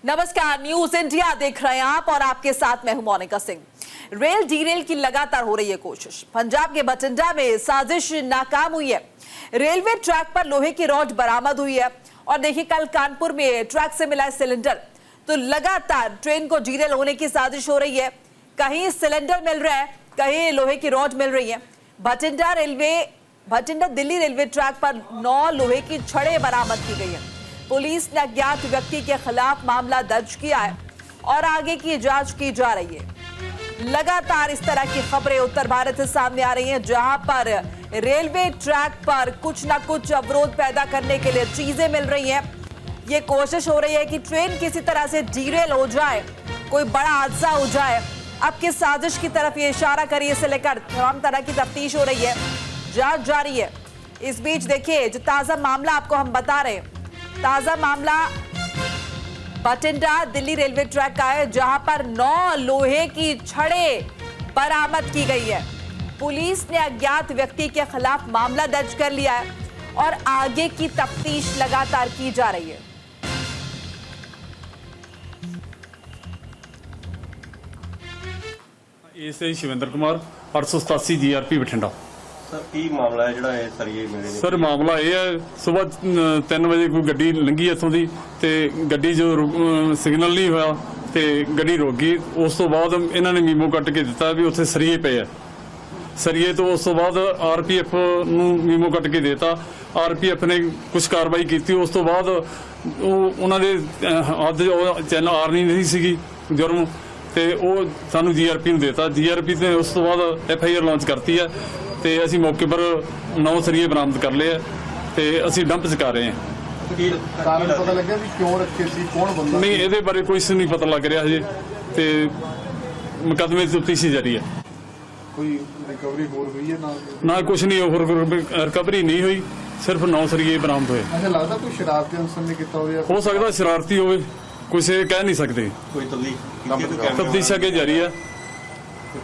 नमस्कार, news India देख रहे हैं आप और आपके साथ मैं हूं मोनिका सिंह। रेल डीरेल की लगातार हो रही है कोशिश। पंजाब के बठिंडा में साजिश नाकाम हुई है। रेलवे ट्रैक पर लोहे की रॉड बरामद हुई है और देखिए कल कानपुर में ट्रैक से मिला सिलेंडर। तो लगातार ट्रेन को डीरेल होने की साजिश हो रही है। कहीं सिलेंडर मिल रहा है, कहीं लोहे की रॉड मिल रही है। बठिंडा दिल्ली रेलवे ट्रैक पर 9 लोहे की छड़ें बरामद की गई है। पुलिस ने अज्ञात व्यक्ति के खिलाफ मामला दर्ज किया है और आगे की जांच की जा रही है। लगातार इस तरह की खबरें उत्तर भारत से सामने आ रही हैं, जहां पर रेलवे ट्रैक पर कुछ ना कुछ अवरोध पैदा करने के लिए चीजें मिल रही हैं। ये कोशिश हो रही है कि ट्रेन किसी तरह से डीरेल हो जाए, कोई बड़ा हादसा हो जाए। अब किस साजिश की तरफ ये इशारा करिए इसे लेकर तमाम तरह की तफ्तीश हो रही है, जांच जारी है। इस बीच देखिए जो ताजा मामला आपको हम बता रहे हैं, ताजा मामला बठिंडा दिल्ली रेलवे ट्रैक का है, जहां पर 9 लोहे की छड़ें बरामद की गई है। पुलिस ने अज्ञात व्यक्ति के खिलाफ मामला दर्ज कर लिया है और आगे की तफ्तीश लगातार की जा रही है। ASI Shivendra Kumar 887 GRP Bathinda. Sir की मामला है ਜਿਹੜਾ ਇਹ ਸਰੀਏ ਮਿਲੇ ਨੇ? सर मामला ਇਹ ਹੈ ਸਵੇਰ 3 ਵਜੇ ਕੋਈ ਗੱਡੀ ਲੰਘੀ ਇੱਥੋਂ ਦੀ ਤੇ ਗੱਡੀ ਜੋ ਸਿਗਨਲ ਨਹੀਂ ਹੋਇਆ ਤੇ ਗੱਡੀ ਰੁਕ ਗਈ। ਉਸ ਤੋਂ ਬਾਅਦ ਇਹਨਾਂ ਨੇ ਮੀਮੋ ਕੱਟ ਕੇ ਦਿੱਤਾ ਵੀ ਉੱਥੇ ਸਰੀਏ ਪਏ ਆ। ਸਰੀਏ ਤੋਂ ਉਸ ਤੋਂ ਬਾਅਦ ਆਰਪੀਐਫ ਨੂੰ ਮੀਮੋ ਕੱਟ ਕੇ ਦੇਤਾ। ਆਰਪੀਐਫ ਨੇ ਕੁਝ ਕਾਰਵਾਈ ਕੀਤੀ। ਉਸ ਤੋਂ ਬਾਅਦ ਉਹਨਾਂ ਦੇ ਹੱਦ ਚੈਨਲ ਆਰਨੀ ਨਹੀਂ ਸੀਗੀ ਜੁਰਮ ਤੇ ਉਹ ਸਾਨੂੰ ਜੀਆਰਪੀ ਨੂੰ ਦੇਤਾ। ਜੀਆਰਪੀ ਤੇ ਉਸ ਤੋਂ ਬਾਅਦ ਐਫਆਈਆਰ ਲਾਂਚ ਕਰਤੀ ਹੈ ਤੇ ਅਸੀਂ ਮੌਕੇ ਪਰ 9 ਸਰੀਏ ਬਰਾਮਦ ਕਰ ਲਏ ਤੇ ਅਸੀਂ ਡੰਪ 'ਚ ਕਰ ਰਹੇ ਹਾਂ। ਕਾਰਨ ਪਤਾ ਲੱਗਿਆ ਵੀ ਕਿਉਂ ਰੱਖੇ ਸੀ, ਕੌਣ ਬੰਦਾ? ਨਹੀਂ, ਇਹਦੇ ਬਾਰੇ ਕੁਝ ਨਹੀਂ ਪਤਾ ਲੱਗ ਰਿਹਾ ਹਜੇ ਤੇ ਮੁਕੱਦਮੇ ਦੀ ਤਫਤੀਸ਼ ਜਾਰੀ ਹੈ। ਕੋਈ ਰਿਕਵਰੀ ਹੋਰ ਹੋਈ ਹੈ ਨਾ ਕੁਝ ਨਹੀਂ, ਹੋਰ ਰਿਕਵਰੀ ਨਹੀਂ ਹੋਈ, ਸਿਰਫ 9 ਸਰੀਏ ਬਰਾਮਦ ਹੋਏ। ਅੱਛਾ, ਲੱਗਦਾ ਕੋਈ ਸ਼ਰਾਰਤੀ ਅਨਸਰ ਨੇ ਕੀਤਾ ਹੋਵੇ? ਹੋ ਸਕਦਾ ਸ਼ਰਾਰਤੀ ਹੋਵੇ, ਕੁਝ ਇਹ ਕਹਿ ਨਹੀਂ ਸਕਦੇ। ਕੋਈ ਤਫਤੀਸ਼ ਅੱਗੇ ਜਾਰੀ ਹੈ।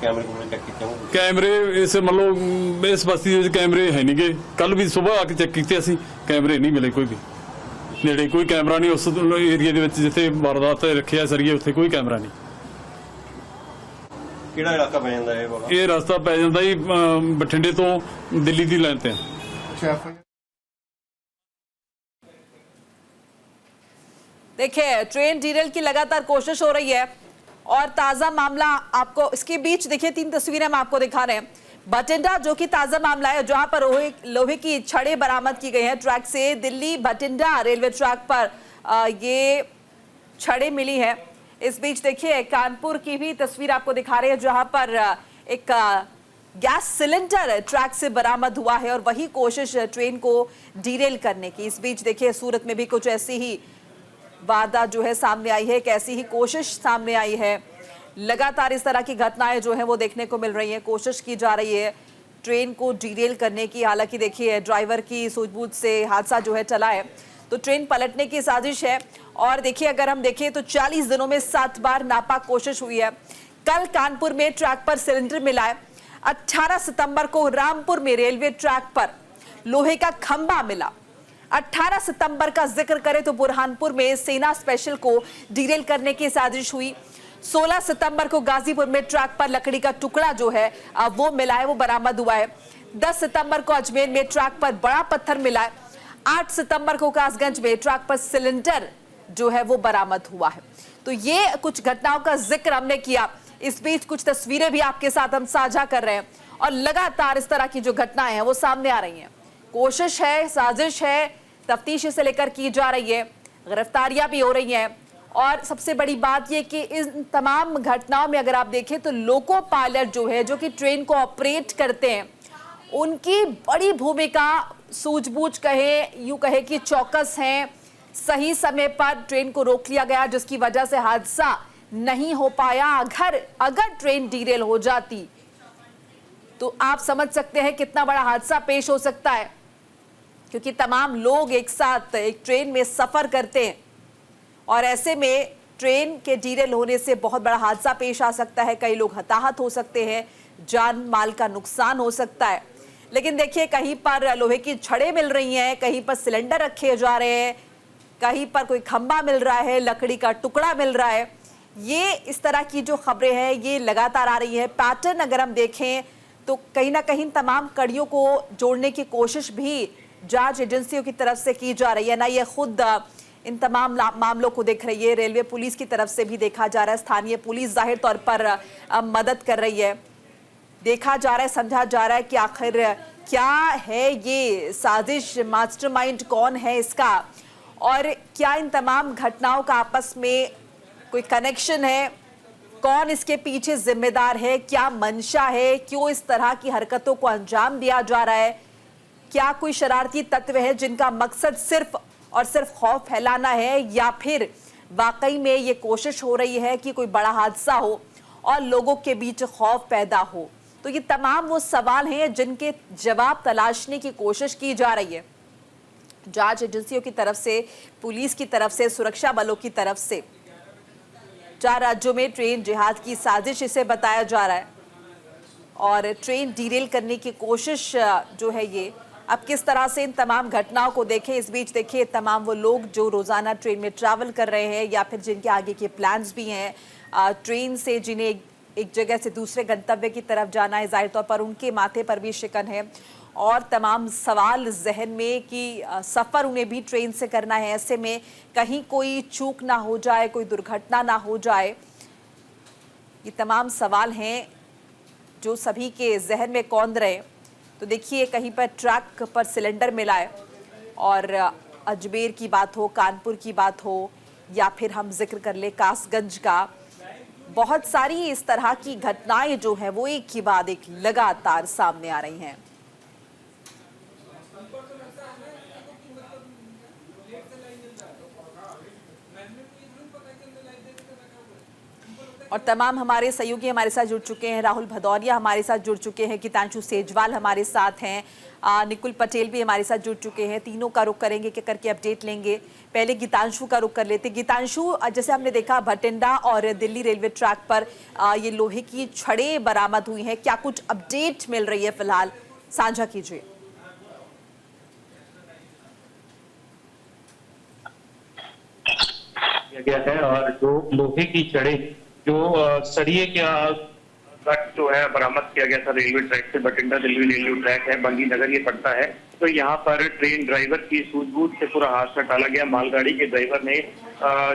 ਕੈਮਰੇ ਕੋਲ ਚੈੱਕ ਕੀਤੇ ਹੋਣ? ਕੈਮਰੇ ਇਸ ਮਤਲਬ ਇਸ ਬਸਤੀ ਦੇ ਵਿੱਚ ਕੈਮਰੇ ਹੈ ਨਹੀਂਗੇ। ਕੱਲ ਵੀ ਸਵੇਰ ਆ ਕੇ ਚੈੱਕ ਕੀਤੇ ਅਸੀਂ, ਕੈਮਰੇ ਨਹੀਂ ਮਿਲੇ ਕੋਈ ਵੀ। ਨੇੜੇ ਕੋਈ ਕੈਮਰਾ ਨਹੀਂ ਉਸ ਏਰੀਆ ਦੇ ਵਿੱਚ ਜਿੱਥੇ ਵਾਰਦਾਤ ਰੱਖਿਆ ਸਰੀਏ, ਉੱਥੇ ਕੋਈ ਕੈਮਰਾ ਨਹੀਂ। ਕਿਹੜਾ ਇਲਾਕਾ ਪੈ ਜਾਂਦਾ ਇਹ ਵਾਲਾ? ਇਹ ਰਸਤਾ ਪੈ ਜਾਂਦਾ ਜੀ ਬਠਿੰਡੇ ਤੋਂ ਦਿੱਲੀ ਦੀ ਲਾਈਨ ਤੇ। देखिए ट्रेन डीरेल की लगातार कोशिश हो रही है और ताजा मामला आपको इसके बीच देखिए 3 तस्वीरें हम आपको दिखा रहे हैं। बठिंडा जो कि ताजा मामला है, जहां पर लोहे की छड़ें बरामद की गई हैं ट्रैक से। दिल्ली बठिंडा रेलवे ट्रैक पर ये छड़ें मिली है। इस बीच देखिए कानपुर की भी तस्वीर आपको दिखा रहे हैं, जहां पर एक गैस सिलेंडर ट्रैक से बरामद हुआ है और वही कोशिश ट्रेन को डीरेल करने की। इस बीच देखिए सूरत में भी कुछ ऐसी ही वारदात जो है सामने आई है, एक ऐसी ही कोशिश सामने आई है। लगातार इस तरह की घटनाएं जो है वो देखने को मिल रही हैं। कोशिश की जा रही है ट्रेन को डीरेल करने की। हालांकि देखिए ड्राइवर की सूझबूझ से हादसा जो है चला है, तो ट्रेन पलटने की साजिश है। और देखिए अगर हम देखें तो 40 दिनों में 7 बार नापाक कोशिश हुई है। कल कानपुर में ट्रैक पर सिलेंडर मिला है। 18 सितंबर को रामपुर में रेलवे ट्रैक पर लोहे का खंभा मिला। 18 सितंबर का जिक्र करें तो बुरहानपुर में सेना स्पेशल को डीरेल करने की साजिश हुई। 16 सितंबर को गाजीपुर में ट्रैक पर लकड़ी का टुकड़ा जो है वो मिला है, वो बरामद हुआ है। 10 सितंबर को अजमेर में ट्रैक पर बड़ा पत्थर मिला है। 8 सितंबर को कासगंज में ट्रैक पर सिलेंडर जो है वो बरामद हुआ है। तो ये कुछ घटनाओं का जिक्र हमने किया। इस बीच कुछ तस्वीरें भी आपके साथ हम साझा कर रहे हैं और लगातार इस तरह की जो घटनाएं हैं वो सामने आ रही हैं। कोशिश है, साजिश है, तफ्तीश से लेकर की जा रही है, गिरफ्तारियां भी हो रही हैं। और सबसे बड़ी बात यह कि इन तमाम घटनाओं में अगर आप देखें तो लोको पायलट जो है, जो कि ट्रेन को ऑपरेट करते हैं, उनकी बड़ी भूमिका, सूझबूझ कहे, यूं कहे कि चौकस हैं। सही समय पर ट्रेन को रोक लिया गया, जिसकी वजह से हादसा नहीं हो पाया। अगर ट्रेन डीरेल हो जाती तो आप समझ सकते हैं कितना बड़ा हादसा पेश हो सकता है, क्योंकि तमाम लोग एक साथ एक ट्रेन में सफर करते हैं और ऐसे में ट्रेन के डीरेल होने से बहुत बड़ा हादसा पेश आ सकता है। कई लोग हताहत हो सकते हैं, जान माल का नुकसान हो सकता है। लेकिन देखिए कहीं पर लोहे की छड़ें मिल रही हैं, कहीं पर सिलेंडर रखे जा रहे हैं, कहीं पर कोई खंभा मिल रहा है, लकड़ी का टुकड़ा मिल रहा है। ये इस तरह की जो खबरें हैं ये लगातार आ रही है। पैटर्न अगर हम देखें तो कहीं ना कहीं तमाम कड़ियों को जोड़ने की कोशिश भी जांच एजेंसियों की तरफ से की जा रही है। ना ये खुद इन तमाम मामलों को देख रही है, रेलवे पुलिस की तरफ से भी देखा जा रहा है, स्थानीय पुलिस जाहिर तौर पर मदद कर रही है। देखा जा रहा है, समझा जा रहा है कि आखिर क्या है ये साजिश, मास्टरमाइंड कौन है इसका, और क्या इन तमाम घटनाओं का आपस में कोई कनेक्शन है, कौन इसके पीछे जिम्मेदार है, क्या मंशा है, क्यों इस तरह की हरकतों को अंजाम दिया जा रहा है, क्या कोई शरारती तत्व है जिनका मकसद सिर्फ और सिर्फ खौफ फैलाना है, या फिर वाकई में ये कोशिश हो रही है कि कोई बड़ा हादसा हो और लोगों के बीच खौफ पैदा हो। तो ये तमाम वो सवाल हैं जिनके जवाब तलाशने की कोशिश की जा रही है जांच एजेंसियों की तरफ से, पुलिस की तरफ से, सुरक्षा बलों की तरफ से। 4 राज्यों में ट्रेन जिहाद की साजिश इसे बताया जा रहा है और ट्रेन डीरेल करने की कोशिश जो है ये अब किस तरह से इन तमाम घटनाओं को देखें। इस बीच देखिए तमाम वो लोग जो रोजाना ट्रेन में ट्रैवल कर रहे हैं या फिर जिनके आगे के प्लान्स भी हैं ट्रेन से, जिन्हें एक जगह से दूसरे गंतव्य की तरफ जाना है, जाहिर तौर पर उनके माथे पर भी शिकन है और तमाम सवाल जहन में कि सफ़र उन्हें भी ट्रेन से करना है। ऐसे में कहीं कोई चूक ना हो जाए, कोई दुर्घटना ना हो जाए, ये तमाम सवाल हैं जो सभी के जहन में कौंध रहे। तो देखिए कहीं पर ट्रक पर सिलेंडर मिला है और अजमेर की बात हो, कानपुर की बात हो, या फिर हम जिक्र कर ले कासगंज का, बहुत सारी इस तरह की घटनाएं जो है वो एक के बाद एक लगातार सामने आ रही हैं। और तमाम हमारे सहयोगी हमारे साथ जुड़ चुके हैं, राहुल भदौरिया हमारे साथ जुड़ चुके हैं, गीतांशु सेजवाल हमारे साथ हैं, निकुल पटेल भी हमारे साथ जुड़ चुके हैं। तीनों का रुख करेंगे कि करके अपडेट लेंगे। पहले गीतांशु का रुख कर लेते। गीतांशु, जैसे हमने देखा भटिंडा और दिल्ली रेलवे ट्रैक पर ये लोहे की छड़ें बरामद हुई हैं, क्या कुछ अपडेट मिल रही है फिलहाल, साझा कीजिए। गया है और जो लोहे की छड़ें जो सरिये का ट्रक जो है बरामद किया गया था रेलवे ट्रैक से, बठिंडा दिल्ली रेलवे ट्रैक है, बंगी नगर ये पड़ता है। तो यहाँ पर ट्रेन ड्राइवर की सूझबूझ से पूरा हादसा टाला गया। मालगाड़ी के ड्राइवर ने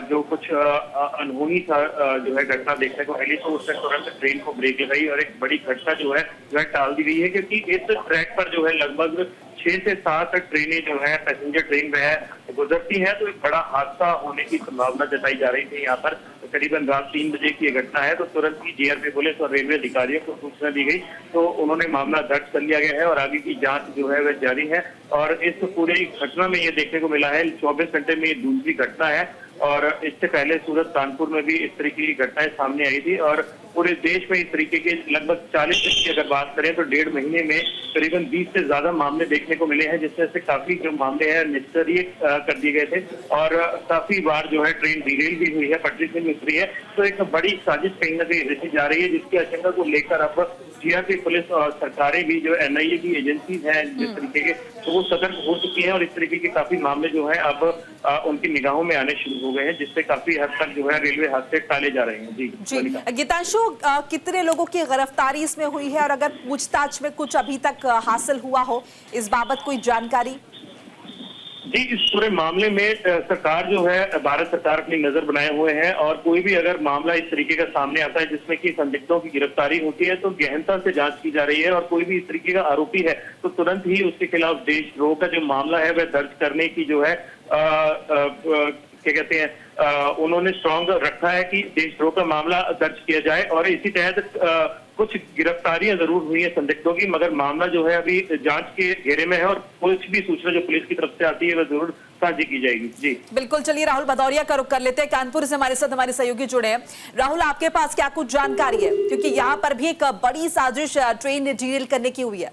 जो कुछ अनहोनी था जो है घटना देखने को मिली, तो उससे तुरंत ट्रेन को ब्रेक लगाई और एक बड़ी घटना जो है टाल दी गई है, क्योंकि इस ट्रैक पर जो है लगभग 6 से 7 ट्रेनें जो है पैसेंजर ट्रेन में गुजरती हैं। तो एक बड़ा हादसा होने की संभावना जताई जा रही थी। यहाँ पर करीबन रात 3 बजे की घटना है। तो तुरंत ही जीआरपी पुलिस और रेलवे अधिकारियों को सूचना दी गई, तो उन्होंने मामला दर्ज कर लिया गया है और आगे की जांच जो है वह जारी है। और इस पूरी घटना में ये देखने को मिला है 24 घंटे में ये दूसरी घटना है और इससे पहले सूरत कानपुर में भी इस तरीके की घटनाएं सामने आई थी। और पूरे देश में इस तरीके के लगभग 40 की अगर बात करें तो 1.5 महीने में करीबन 20 से ज्यादा मामले देखने को मिले हैं, जिसमें से काफी जो मामले हैं निष्क्रिय कर दिए गए थे और काफी बार जो है ट्रेन डीरेल भी हुई है, पटरी से भी उतरी है। तो एक बड़ी साजिश कहीं न कहीं रची जा रही है, जिसकी आशंका को लेकर अब जीआरपी पुलिस और सरकारें भी जो एनआईए की एजेंसी हैं जिस तरीके के, तो वो सतर्क हो चुकी हैं और इस तरीके के काफी मामले जो है अब उनकी निगाहों में आने शुरू हो गए हैं, जिससे काफी हद तक जो है रेलवे हादसे टाले जा रहे हैं। जी गीतांशु, कितने लोगों की गिरफ्तारी इसमें हुई है और अगर पूछताछ में कुछ अभी तक हासिल हुआ हो इस बाबत कोई जानकारी? जी, इस पूरे मामले में सरकार जो है, भारत सरकार अपनी नजर बनाए हुए हैं और कोई भी अगर मामला इस तरीके का सामने आता है जिसमें कि संदिग्धों की गिरफ्तारी होती है तो गहनता से जांच की जा रही है। और कोई भी इस तरीके का आरोपी है तो तुरंत ही उसके खिलाफ देशद्रोह का जो मामला है वह दर्ज करने की जो है क्या कहते हैं उन्होंने स्ट्रॉन्ग रखा है कि देशद्रोह का मामला दर्ज किया जाए। और इसी तहत कुछ गिरफ्तारियां जरूर हुई है संदिग्धों की, मगर मामला जो है अभी जांच के घेरे में है और कुछ भी सूचना जो पुलिस की तरफ से आती है वह जरूर साझी की जाएगी। जी बिल्कुल, चलिए राहुल भदौरिया का रुख कर लेते हैं। कानपुर से हमारे साथ हमारे सहयोगी जुड़े हैं। राहुल, आपके पास क्या कुछ जानकारी है, क्योंकि यहाँ पर भी एक बड़ी साजिश ट्रेन डीरेल करने की हुई है?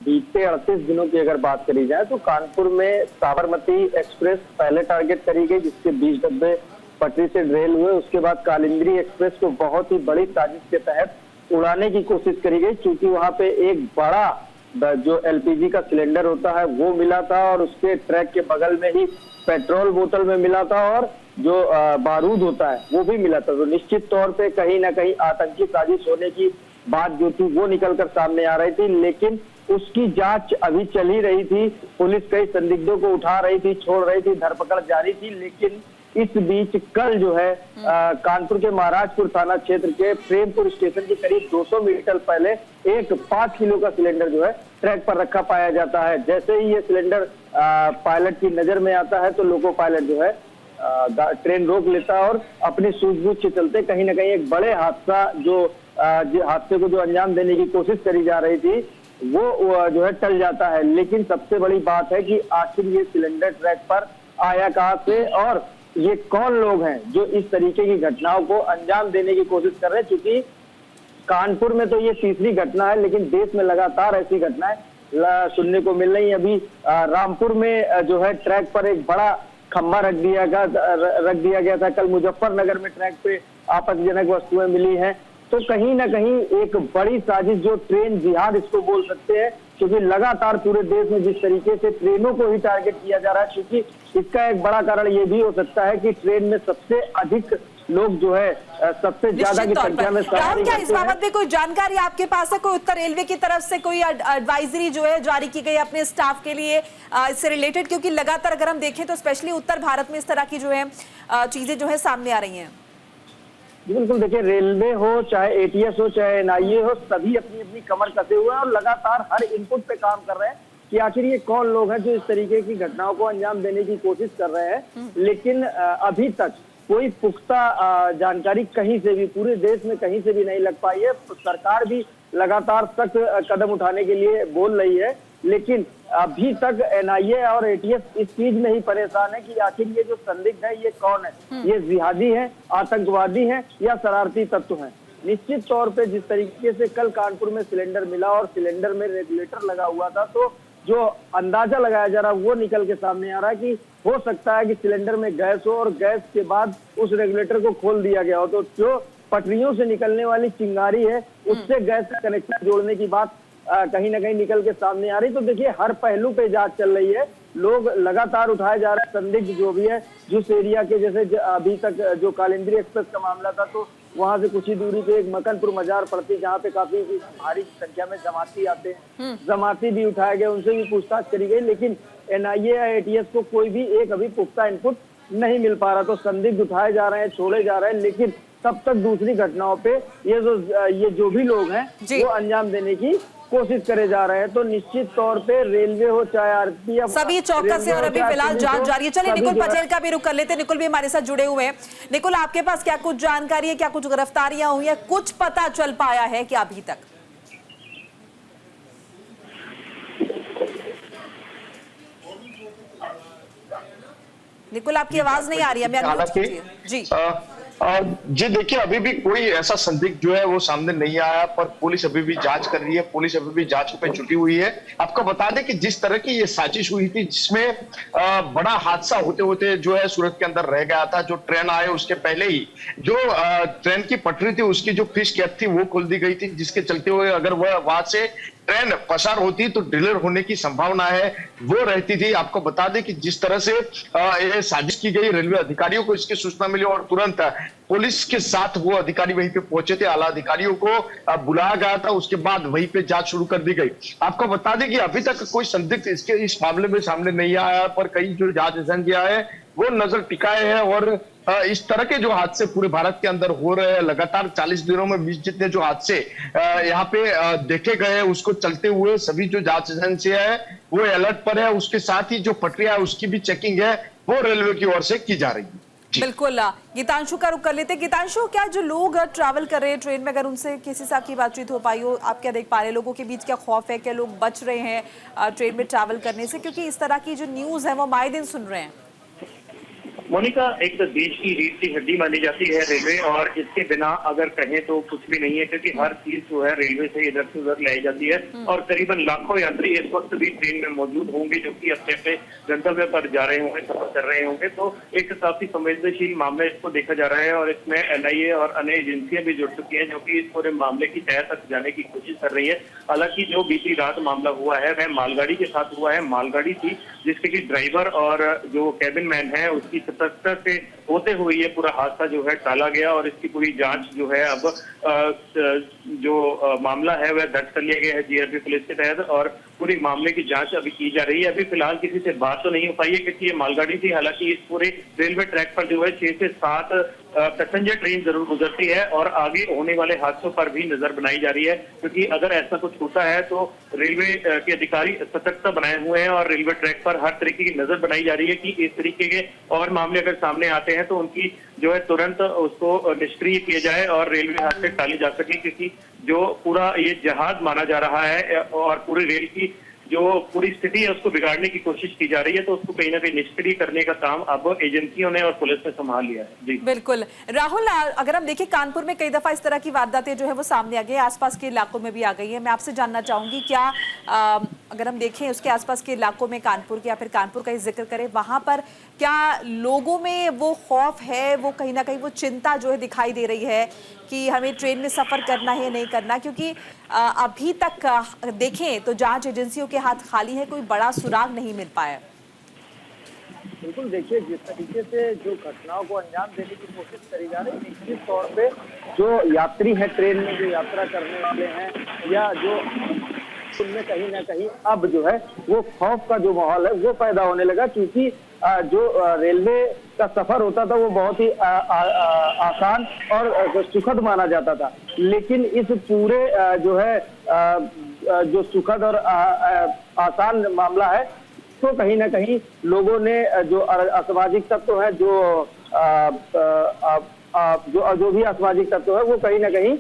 बीते 38 दिनों की अगर बात करी जाए तो कानपुर में साबरमती एक्सप्रेस पहले टारगेट करी गई, जिसके 20 डब्बे पटरी से ड्रेल हुए। उसके बाद कालिंद्री एक्सप्रेस को बहुत ही बड़ी साजिश के तहत उड़ाने की कोशिश करी गई, क्योंकि वहां पे एक बड़ा जो एलपीजी का सिलेंडर होता है वो मिला था, और उसके ट्रैक के बगल में ही पेट्रोल बोतल में मिला था, और जो बारूद होता है वो भी मिला था। तो निश्चित तौर पे कहीं ना कहीं आतंकी साजिश होने की बात जो थी वो निकलकर सामने आ रही थी, लेकिन उसकी जांच अभी चल ही रही थी। पुलिस कई संदिग्धों को उठा रही थी, छोड़ रही थी, धरपकड़ जारी थी, लेकिन इस बीच कल जो है कानपुर के महाराजपुर थाना क्षेत्र के प्रेमपुर स्टेशन के करीब 200 मीटर पहले एक 5 किलो का सिलेंडर जो है ट्रैक पर रखा पाया जाता है। जैसे ही ये सिलेंडर पायलट की नजर में आता है तो लोको पायलट जो है ट्रेन रोक लेता है, और अपनी सूझबूझ के चलते कहीं ना कहीं एक बड़े हादसे को जो अंजाम देने की कोशिश करी जा रही थी वो जो है टल जाता है। लेकिन सबसे बड़ी बात है कि आखिर ये सिलेंडर ट्रैक पर आया कहां से, और ये कौन लोग हैं जो इस तरीके की घटनाओं को अंजाम देने की कोशिश कर रहे हैं। क्योंकि कानपुर में तो ये तीसरी घटना है, लेकिन देश में लगातार ऐसी घटनाएं सुनने को मिल रही। अभी रामपुर में जो है ट्रैक पर एक बड़ा खंभा रख दिया गया था। कल मुजफ्फरनगर में ट्रैक पे आपत्तिजनक वस्तुएं मिली हैं। तो कहीं ना कहीं एक बड़ी साजिश, जो ट्रेन जिहाद इसको बोल सकते हैं, क्योंकि लगातार पूरे देश में जिस तरीके से ट्रेनों को ही टारगेट किया जा रहा है, क्योंकि इसका एक बड़ा कारण ये भी हो सकता है कि ट्रेन में सबसे अधिक लोग जो है सबसे ज्यादा की संख्या में राहुल, क्या इस बाबत में कोई जानकारी आपके पास है? कोई उत्तर रेलवे की तरफ से कोई एडवाइजरी जो है जारी की गई अपने स्टाफ के लिए इससे रिलेटेड? क्योंकि लगातार अगर हम देखें तो स्पेशली उत्तर भारत में इस तरह की जो है चीजें जो है सामने आ रही हैं। बिल्कुल, देखिए रेलवे हो चाहे एटीएस हो चाहे एनआईए हो, सभी अपनी अपनी कमर कसे हुए हैं और लगातार हर इनपुट पे काम कर रहे हैं कि आखिर ये कौन लोग हैं जो इस तरीके की घटनाओं को अंजाम देने की कोशिश कर रहे हैं। लेकिन अभी तक कोई पुख्ता जानकारी कहीं से भी, पूरे देश में कहीं से भी नहीं लग पाई है। सरकार भी लगातार सख्त कदम उठाने के लिए बोल रही है, लेकिन अभी तक एनआईए और एटीएस इस चीज में ही परेशान है कि आखिर ये जो संदिग्ध है ये कौन है, ये जिहादी है, आतंकवादी है या शरारती तत्व है। निश्चित तौर पे जिस तरीके से कल कानपुर में सिलेंडर मिला और सिलेंडर में रेगुलेटर लगा हुआ था, तो जो अंदाजा लगाया जा रहा है वो निकल के सामने आ रहा है कि हो सकता है कि सिलेंडर में गैस हो और गैस के बाद उस रेगुलेटर को खोल दिया गया हो। तो जो पटरियों से निकलने वाली चिंगारी है उससे गैस का कनेक्शन जोड़ने की बात कहीं ना कहीं निकल के सामने आ रही। तो देखिए हर पहलू पे जांच चल रही है, लोग लगातार उठाए जा रहे हैं संदिग्ध जो भी है। जिस एरिया के जैसे अभी तक जो कालिंदी एक्सप्रेस का मामला था, तो वहां से कुछ ही दूरी पे एक मकनपुर मजार पड़ती, जहाँ पे काफी भारी संख्या में जमाती आते हैं, जमाती भी उठाए गए, उनसे भी पूछताछ करी गई, लेकिन एनआईए या एटीएस को कोई भी एक अभी पुख्ता इनपुट नहीं मिल पा रहा। तो संदिग्ध उठाए जा रहे हैं, छोड़े जा रहे हैं, लेकिन तब तक दूसरी घटनाओं पे ये जो भी लोग हैं वो अंजाम देने की कोशिश करे जा रहे हैं। तो निश्चित तौर पे रेलवे हो चाहे आरपी, सभी चौकस है और अभी फिलहाल जांच जारी है। चलिए निकुल पटेल का भी रुख कर लेते हैं। निकुल भी हमारे साथ जुड़े हुए हैं। निकुल, आपके पास क्या कुछ जानकारी है, क्या कुछ गिरफ्तारियां हुई है, कुछ पता चल पाया है क्या अभी तक? निकुल, आपकी आवाज नहीं आ रही है। जी जी देखिए, अभी भी कोई ऐसा संदिग्ध जो है वो सामने नहीं आया, पर पुलिस अभी भी जांच कर रही है, पुलिस अभी भी जांच पे जुटी हुई है। आपको बता दें कि जिस तरह की ये साजिश हुई थी, जिसमें बड़ा हादसा होते होते जो है सूरत के अंदर रह गया था। जो ट्रेन आए उसके पहले ही जो ट्रेन की पटरी थी उसकी जो फिश कैप थी वो खोल दी गई थी, जिसके चलते हुए अगर वह वहां से ट्रेन पसार होती तो डिलीवर होने की संभावना है वो रहती थी। आपको बता दें कि जिस तरह से ये साजिश की गई, रेलवे अधिकारियों को इसकी सूचना मिली और तुरंत पुलिस के साथ वो अधिकारी वहीं पे पहुंचे थे, आला अधिकारियों को बुलाया गया था, उसके बाद वहीं पे जांच शुरू कर दी गई। आपको बता दें कि अभी तक कोई संदिग्ध इस मामले में सामने नहीं आया, पर कई जो जांच एजेंसियां है वो नजर टिकाए हैं और इस तरह के जो हादसे पूरे भारत के अंदर हो रहे हैं, लगातार 40 दिनों में 20 जितने जो हादसे यहाँ पे देखे गए हैं, उसको चलते हुए सभी जो जांच एजेंसियां है वो अलर्ट पर है। उसके साथ ही जो पटरियां है उसकी भी चेकिंग है वो रेलवे की ओर से की जा रही है। बिल्कुल, गीतांशु का रुख कर लेते। गीतांशु, क्या जो लोग ट्रैवल कर रहे हैं ट्रेन में, अगर उनसे किसी से आपकी बातचीत हो पाई हो, आप क्या देख पा रहे हैं? लोगों के बीच क्या खौफ है? क्या लोग बच रहे हैं ट्रेन में ट्रैवल करने से? क्योंकि इस तरह की जो न्यूज है वो माए दिन सुन रहे हैं। मोनिका, एक तो देश की रीढ़ की हड्डी मानी जाती है रेलवे, और इसके बिना अगर कहें तो कुछ भी नहीं है, क्योंकि हर चीज जो है रेलवे से इधर से उधर लाई जाती है। और करीबन लाखों यात्री इस वक्त भी ट्रेन में मौजूद होंगे, जो कि अपने अपने गंतव्य पर जा रहे होंगे, सफर कर रहे होंगे। तो एक काफी संवेदनशील मामला इसको देखा जा रहा है, और इसमें एनआईए और अन्य एजेंसियां भी जुड़ चुकी हैं, जो कि इस पूरे मामले की तह तक जाने की कोशिश कर रही है। हालांकि जो बीती रात मामला हुआ है वह मालगाड़ी के साथ हुआ है। मालगाड़ी थी जिसके कि ड्राइवर और जो कैबिन मैन है उसकी सतर्कता से होते हुए ये पूरा हादसा जो है टाला गया, और इसकी पूरी जांच जो है अब जो मामला है वह दर्ज कर लिया गया है जीआरपी पुलिस के तहत, और पूरी मामले की जांच अभी की जा रही है। अभी फिलहाल किसी से बात तो नहीं हो पाई है, क्योंकि ये मालगाड़ी थी। हालांकि इस पूरे रेलवे ट्रैक पर जो है 6 से 7 पैसेंजर ट्रेन जरूर गुजरती है, और आगे होने वाले हादसों पर भी नजर बनाई जा रही है, क्योंकि अगर ऐसा कुछ होता है तो रेलवे के अधिकारी सतर्कता बनाए हुए हैं, और रेलवे ट्रैक पर हर तरीके की नजर बनाई जा रही है कि इस तरीके के और मामले अगर सामने आते हैं तो उनकी जो है तुरंत उसको निष्क्रिय किया जाए और रेलवे हादसे टाली जा सके, क्योंकि जो पूरा ये जहाज माना जा रहा है और पूरी रेल की जो पूरी स्थिति है उसको बिगाड़ने की कोशिश की जा रही है, तो उसको कहीं ना कहीं निष्क्रिय करने का काम अब एजेंसियों ने और पुलिस ने संभाल लिया है। जी बिल्कुल राहुल, अगर हम देखें कानपुर में कई दफा इस तरह की वारदातें जो है वो सामने आ गई, आसपास के इलाकों में भी आ गई है। मैं आपसे जानना चाहूंगी क्या अगर हम देखें उसके आसपास के इलाकों में कानपुर के या फिर कानपुर का ही जिक्र करें, वहां पर क्या लोगों में वो खौफ है, वो कहीं ना कहीं वो चिंता जो है दिखाई दे रही है कि हमें ट्रेन में सफर करना है नहीं करना, क्योंकि अभी तक देखें तो जांच एजेंसियों के हाथ खाली है, कोई बड़ा सुराग नहीं मिल पाया। बिल्कुल, देखिए जिस तरीके से जो घटनाओं को अंजाम देने की कोशिश करी जा रही है, निश्चित तौर पे जो यात्री है ट्रेन में जो यात्रा करने वाले हैं या जो उनमें कहीं ना कहीं अब जो है वो खौफ का जो माहौल है वो पैदा होने लगा, क्योंकि जो रेलवे का सफर होता था वो बहुत ही आसान और सुखद माना जाता था। लेकिन इस पूरे जो है जो सुखद और आसान मामला है, तो कहीं ना कहीं लोगों ने जो असामाजिक तत्व है जो भी असामाजिक तत्व है वो कहीं ना कहीं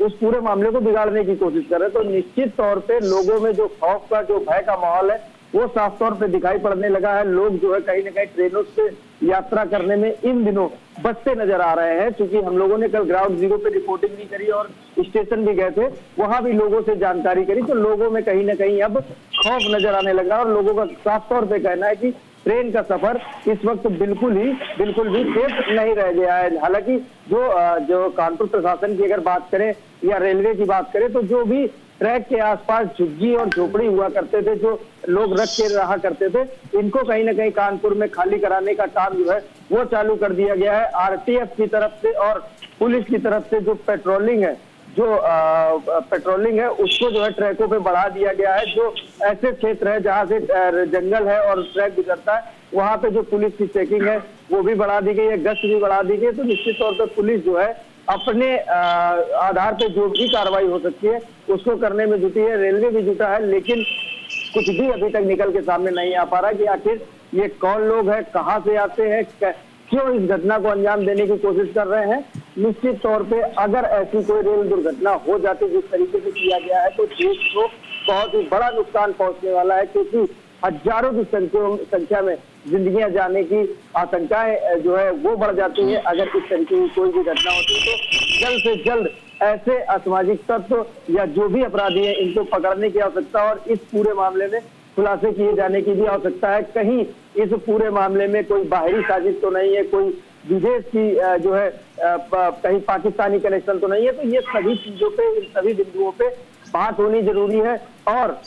उस पूरे मामले को बिगाड़ने की कोशिश कर रहे हैं। तो निश्चित तौर पे लोगों में जो खौफ का जो भय का माहौल है वो साफ तौर पे दिखाई पड़ने लगा है। लोग जो है कहीं ना कहीं ट्रेनों से यात्रा करने में इन दिनों बचते नजर आ रहे हैं, क्योंकि हम लोगों ने कल ग्राउंड जीरो पे रिपोर्टिंग भी करी और स्टेशन भी गए थे, वहां भी लोगों से जानकारी करी, तो लोगों में कहीं ना कहीं अब खौफ नजर आने लगा और लोगों का साफ तौर पे कहना है कि ट्रेन का सफर इस वक्त बिल्कुल भी सेफ नहीं रह गया है। हालांकि जो कानपुर प्रशासन की अगर बात करें या रेलवे की बात करें, तो जो भी ट्रैक के आसपास झुग्गी और झोपड़ी हुआ करते थे, जो लोग रख के रहा करते थे, इनको कहीं ना कहीं कानपुर में खाली कराने का काम जो है वो चालू कर दिया गया है। आरटीएफ की तरफ से और पुलिस की तरफ से जो पेट्रोलिंग है उसको जो है ट्रैकों पे बढ़ा दिया गया है। जो ऐसे क्षेत्र है जहाँ से जंगल है और ट्रैक गुजरता है, वहाँ पे जो पुलिस की चेकिंग है वो भी बढ़ा दी गई है, गश्त भी बढ़ा दी गई है। तो निश्चित तौर पर पुलिस जो है अपने आधार पे जो भी कार्रवाई हो सकती है उसको करने में जुटी है, रेलवे भी जुटा है, लेकिन कुछ भी अभी तक निकल के सामने नहीं आ पा रहा कि आखिर ये कौन लोग हैं, कहाँ से आते हैं, क्यों इस घटना को अंजाम देने की कोशिश कर रहे हैं। निश्चित तौर पे अगर ऐसी कोई रेल दुर्घटना हो जाती जिस तरीके से किया गया है, तो देश को बहुत ही बड़ा नुकसान पहुंचने वाला है, क्योंकि हजारों की संख्या में जिंदगियां जाने की आशंकाएं जो है वो बढ़ जाती है। अगर इस तरीके की कोई भी घटना होती है तो जल्द से जल्द ऐसे असामाजिक तत्व या जो भी अपराधी हैं इनको पकड़ने की आवश्यकता और इस पूरे मामले में खुलासे किए जाने की भी आवश्यकता है। कहीं इस पूरे मामले में कोई बाहरी साजिश तो नहीं है, कोई विदेश की जो है कहीं पाकिस्तानी कनेक्शन तो नहीं है। तो ये सभी चीजों पे, इन सभी बिंदुओं पे बात होनी जरूरी है और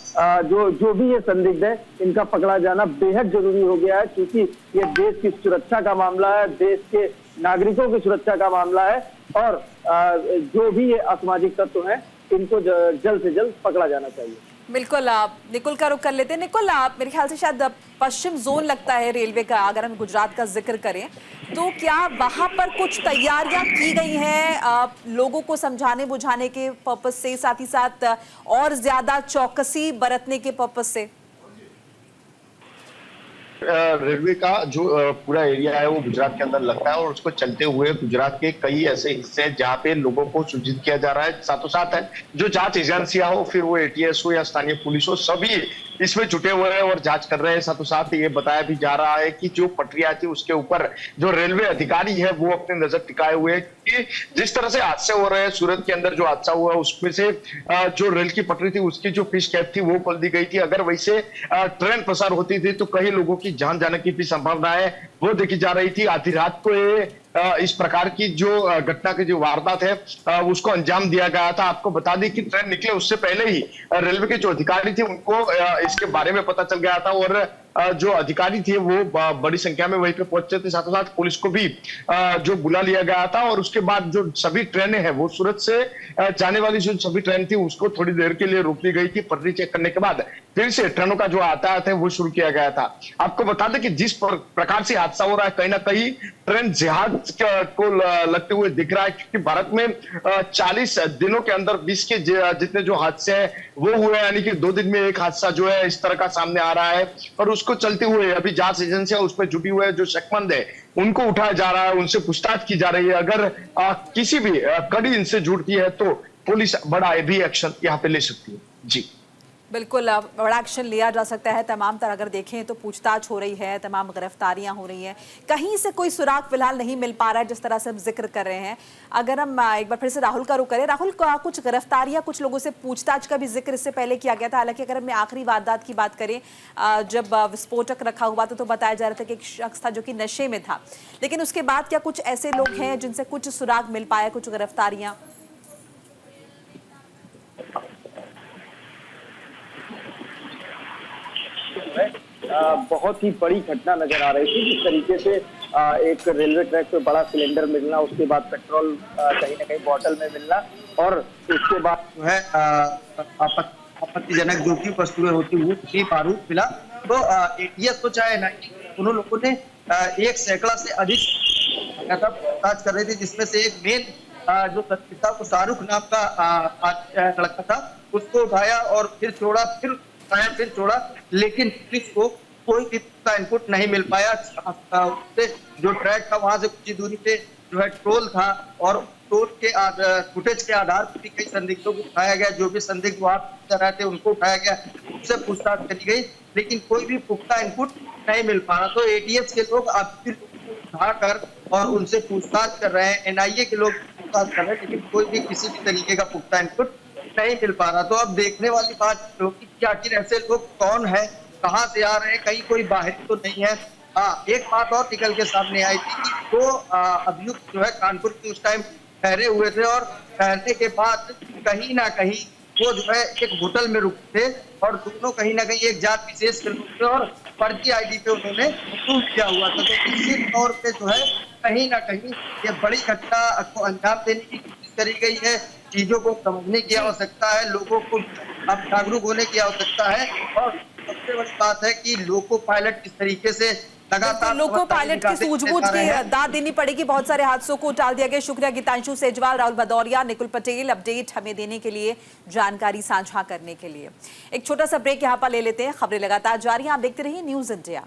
जो भी ये संदिग्ध है इनका पकड़ा जाना बेहद जरूरी हो गया है, क्योंकि ये देश की सुरक्षा का मामला है, देश के नागरिकों की सुरक्षा का मामला है और जो भी ये असामाजिक तत्व हैं इनको जल्द से जल्द पकड़ा जाना चाहिए। बिल्कुल, आप निकुल का रुख कर लेते हैं। निकुल, आप मेरे ख्याल से शायद पश्चिम जोन लगता है रेलवे का, अगर हम गुजरात का जिक्र करें तो क्या वहां पर कुछ तैयारियां की गई हैं लोगों को समझाने बुझाने के पर्पस से, साथ ही साथ और ज्यादा चौकसी बरतने के पर्पस से? रेलवे का जो पूरा एरिया है वो गुजरात के अंदर लगता है और उसको चलते हुए गुजरात के कई ऐसे हिस्से हैं जहाँ पे लोगों को सूचित किया जा रहा है। साथों साथ है जो जांच एजेंसियां हो, फिर वो एटीएस हो या स्थानीय पुलिस हो, सभी इसमें जुटे हुए हैं और जांच कर रहे हैं। साथों साथ ये बताया भी जा रहा है कि जो पटरियां थी उसके ऊपर जो रेलवे अधिकारी है वो अपनी नजर टिकाए हुए हैं कि जिस तरह से हादसे हो रहे हैं, सूरत के अंदर जो हादसा हुआ उसमें से जो रेल की पटरी थी उसकी जो फिश कैप थी वो खोल दी गई थी। अगर वैसे ट्रेन प्रसार होती थी तो कई लोगों की जान जाने की भी संभावना है वो देखी जा रही थी। आधी रात को ये इस प्रकार की जो घटना की जो वारदात है उसको अंजाम दिया गया था। आपको बता दें कि ट्रेन निकले उससे पहले ही रेलवे के जो अधिकारी थे उनको इसके बारे में पता चल गया था और जो अधिकारी थे वो बड़ी संख्या में वहीं पे पहुंचे थे। साथों साथ पुलिस को भी जो बुला लिया गया था और उसके बाद जो सभी ट्रेनें हैं वो सूरत से जाने वाली जो सभी ट्रेन थी उसको थोड़ी देर के लिए रोक दी गई थी। पटरी चेक करने के बाद फिर से ट्रेनों का जो यातायात है वो शुरू किया गया था। आपको बता दें कि जिस प्रकार से हादसा हो रहा है कहीं ना कहीं ट्रेन जहाज को लगते हुए दिख रहा है, क्योंकि भारत में 40 दिनों के अंदर 20 के जितने जो हादसे हैं वो हुए, यानी कि 2 दिन में एक हादसा जो है इस तरह का सामने आ रहा है और उसको चलते हुए अभी जांच एजेंसियां उस पर जुटी हुई है। जो शकमंद है उनको उठाया जा रहा है, उनसे पूछताछ की जा रही है। अगर किसी भी कड़ी इनसे जुड़ती है तो पुलिस बड़ा भी एक्शन यहाँ पे ले सकती है। जी बिल्कुल, बड़ा एक्शन लिया जा सकता है। तमाम तरह अगर देखें तो पूछताछ हो रही है, तमाम गिरफ्तारियां हो रही हैं, कहीं से कोई सुराग फिलहाल नहीं मिल पा रहा है जिस तरह से हम जिक्र कर रहे हैं। अगर हम एक बार फिर से राहुल का रुख करें, राहुल का कुछ गिरफ्तारियां, कुछ लोगों से पूछताछ का भी जिक्र इससे पहले किया गया था। हालांकि अगर हमने आखिरी वारदात की बात करें जब विस्फोटक रखा हुआ था तो बताया जा रहा था कि एक शख्स था जो कि नशे में था, लेकिन उसके बाद क्या कुछ ऐसे लोग हैं जिनसे कुछ सुराग मिल पाया, कुछ गिरफ्तारियां? बहुत ही बड़ी घटना नजर आ रही थी। जिस तरीके से एक रेलवे ट्रैक पे बड़ा सिलेंडर मिलना, उसके बाद पेट्रोल कहीं ना कहीं बोतल में मिलना और उसके बाद जो है आपत्तिजनक जो की वस्तुएं होती हुई बारूद मिला। तो एटीएस तो चाहे ना, उन लोगों ने एक सैकड़ा से अधिक पूछताछ कर रहे थे, जिसमें से एक मेन जो था वो शाहरुख नाम का लड़का था, उसको उठाया और फिर छोड़ा, फिर छोड़ा, लेकिन पुलिस को कोई भी इनपुट नहीं मिल पाया। जो ट्रैक था वहां से कुछ दूरी पे जो है टोल था और टोल के फुटेज के आधार पर कई संदिग्धों को उठाया गया। जो भी संदिग्ध वहां रहे थे उनको उठाया गया, उससे पूछताछ करी गई, लेकिन कोई भी पुख्ता इनपुट नहीं मिल पा रहा। तो एटीएस के लोग अब उठाकर और उनसे पूछताछ कर रहे हैं, एनआईए के लोग पूछताछ कर रहे हैं, लेकिन कोई भी किसी भी तरीके का पुख्ता इनपुट नहीं मिल पा रहा। तो अब देखने वाली बात होगी कि आखिर ऐसे लोग कौन है, कहां से आ रहे हैं, कहीं कोई बाहरी तो नहीं है। एक बात और निकल के सामने आई थी कि वो अभियुक्त जो है कानपुर के उस टाइम ठहरे हुए थे और ठहरने के बाद कहीं ना कहीं वो जो है एक होटल में रुके थे और दोनों कहीं ना कहीं एक जात विशेष के लोग थे और फर्जी आईडी पे उन्होंने अप्रूव किया हुआ था। तो निश्चित तौर पे जो है कहीं ना कहीं ये बड़ी घटना को अंजाम देने की कोशिश करी गई है। चीजों को समझने की आवश्यकता है, लोगों को अब जागरूक होने की आवश्यकता है और सबसे बड़ी बात है कि लोको पायलट किस तरीके से लगातार लोको पायलट की सूझबूझ की दाद देनी पड़ेगी। बहुत सारे हादसों को टाल दिया गया। शुक्रिया गीतांशु सेजवाल, राहुल भदौरिया, निकुल पटेल अपडेट हमें देने के लिए, जानकारी साझा करने के लिए। एक छोटा सा ब्रेक यहाँ पर ले लेते हैं। खबरें लगातार जारी हैं, आप देखते रहिए न्यूज़ इंडिया।